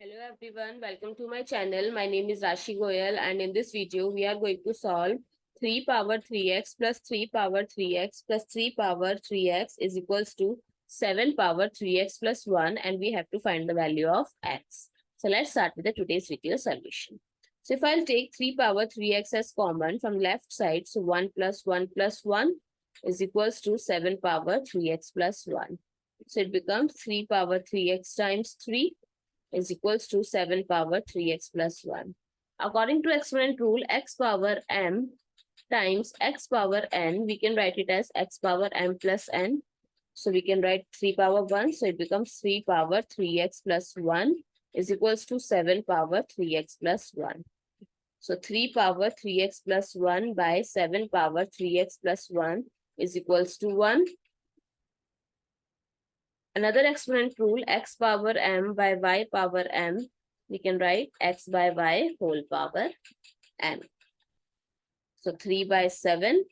Hello everyone, welcome to my channel. My name is Rashi Goel and in this video we are going to solve 3 power 3x plus 3 power 3x plus 3 power 3x is equals to 7 power 3x plus 1 and we have to find the value of x. So let's start with the today's video solution. So if I'll take 3 power 3x as common from left side, so 1 plus 1 plus 1 is equals to 7 power 3x plus 1. So it becomes 3 power 3x times 3 is equals to 7 power 3x plus 1. According to exponent rule, x power m times x power n, we can write it as x power m plus n. So we can write 3 power 1. So it becomes 3 power 3x plus 1 is equals to 7 power 3x plus 1. So 3 power 3x plus 1 by 7 power 3x plus 1 is equals to 1. Another exponent rule, x power m by y power m, we can write x by y whole power m. So 3 by 7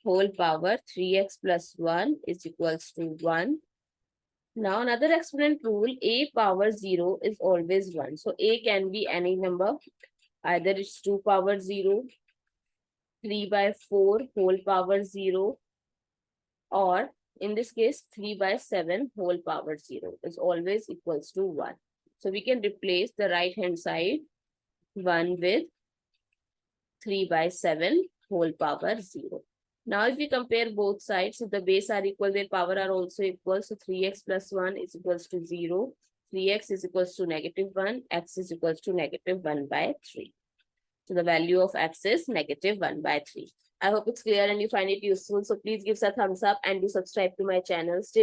whole power 3x plus 1 is equals to 1. Now another exponent rule, a power 0 is always 1. So a can be any number. Either it's 2 power 0, 3 by 4 whole power 0, or in this case, 3 by 7 whole power 0 is always equals to 1. So we can replace the right hand side 1 with 3 by 7 whole power 0. Now if we compare both sides, if the base are equal, their power are also equal. So 3x plus 1 is equals to 0. 3x is equals to negative 1. X is equals to negative 1 by 3. So the value of x is negative 1 by 3. I hope it's clear and you find it useful. So please give us a thumbs up and do subscribe to my channel. Stay tuned.